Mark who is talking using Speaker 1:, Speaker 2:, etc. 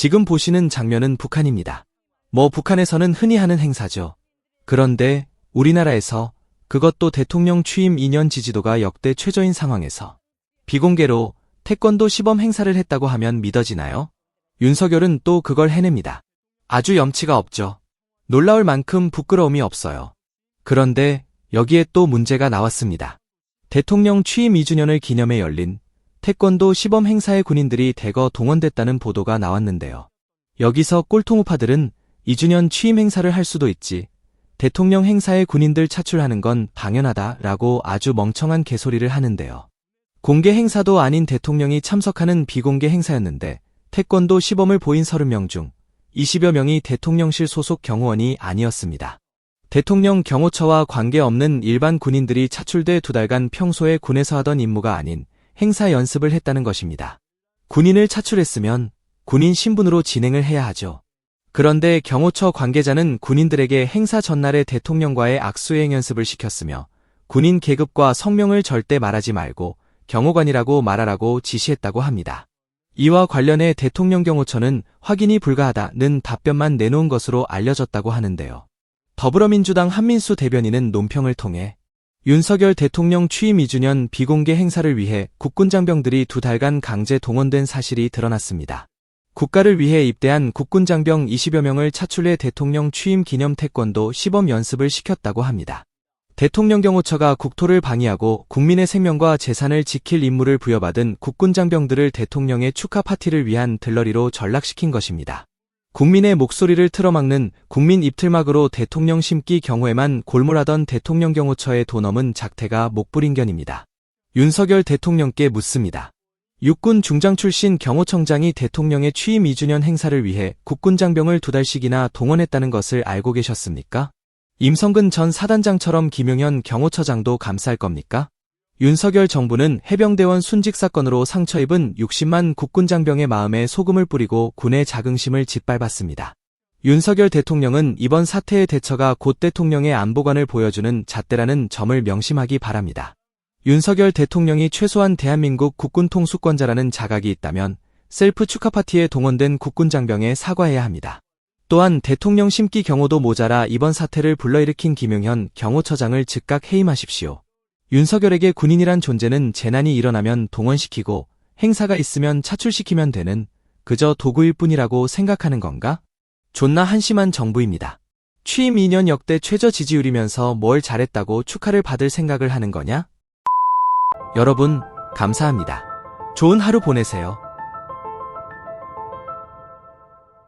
Speaker 1: 지금 보시는 장면은 북한입니다. 북한에서는 흔히 하는 행사죠. 그런데 우리나라에서 그것도 대통령 취임 2년 지지도가 역대 최저인 상황에서 비공개로 태권도 시범 행사를 했다고 하면 믿어지나요? 윤석열은 또 그걸 해냅니다. 아주 염치가 없죠. 놀라울 만큼 부끄러움이 없어요. 그런데 여기에 또 문제가 나왔습니다. 대통령 취임 2주년을 기념해 열린 태권도 시범 행사에 군인들이 대거 동원됐다는 보도가 나왔는데요. 여기서 꼴통우파들은 2주년 취임 행사를 할 수도 있지, 대통령 행사에 군인들 차출하는 건 당연하다라고 아주 멍청한 개소리를 하는데요. 공개 행사도 아닌 대통령이 참석하는 비공개 행사였는데 태권도 시범을 보인 30명 중 20여 명이 대통령실 소속 경호원이 아니었습니다. 대통령 경호처와 관계없는 일반 군인들이 차출돼 2달간 평소에 군에서 하던 임무가 아닌 행사 연습을 했다는 것입니다. 군인을 차출했으면 군인 신분으로 진행을 해야 하죠. 그런데 경호처 관계자는 군인들에게 행사 전날에 대통령과의 악수행 연습을 시켰으며 군인 계급과 성명을 절대 말하지 말고 경호관이라고 말하라고 지시했다고 합니다. 이와 관련해 대통령 경호처는 확인이 불가하다는 답변만 내놓은 것으로 알려졌다고 하는데요. 더불어민주당 한민수 대변인은 논평을 통해 윤석열 대통령 취임 2주년 비공개 행사를 위해 국군장병들이 2달간 강제 동원된 사실이 드러났습니다. 국가를 위해 입대한 국군장병 20여 명을 차출해 대통령 취임 기념 태권도 시범 연습을 시켰다고 합니다. 대통령 경호처가 국토를 방위하고 국민의 생명과 재산을 지킬 임무를 부여받은 국군장병들을 대통령의 축하 파티를 위한 들러리로 전락시킨 것입니다. 국민의 목소리를 틀어막는 국민 입틀막으로 대통령 심기 경호에만 골몰하던 대통령 경호처의 도넘은 작태가 목불인견입니다. 윤석열 대통령께 묻습니다. 육군 중장 출신 경호청장이 대통령의 취임 2주년 행사를 위해 국군장병을 2달씩이나 동원했다는 것을 알고 계셨습니까? 임성근 전 사단장처럼 김용현 경호처장도 감쌀 겁니까? 윤석열 정부는 해병대원 순직 사건으로 상처 입은 60만 국군장병의 마음에 소금을 뿌리고 군의 자긍심을 짓밟았습니다. 윤석열 대통령은 이번 사태의 대처가 곧 대통령의 안보관을 보여주는 잣대라는 점을 명심하기 바랍니다. 윤석열 대통령이 최소한 대한민국 국군 통수권자라는 자각이 있다면 셀프 축하 파티에 동원된 국군장병에 사과해야 합니다. 또한 대통령 심기 경호도 모자라 이번 사태를 불러일으킨 김용현 경호처장을 즉각 해임하십시오. 윤석열에게 군인이란 존재는 재난이 일어나면 동원시키고 행사가 있으면 차출시키면 되는 그저 도구일 뿐이라고 생각하는 건가? 존나 한심한 정부입니다. 취임 2년 역대 최저 지지율이면서 뭘 잘했다고 축하를 받을 생각을 하는 거냐? 여러분, 감사합니다. 좋은 하루 보내세요.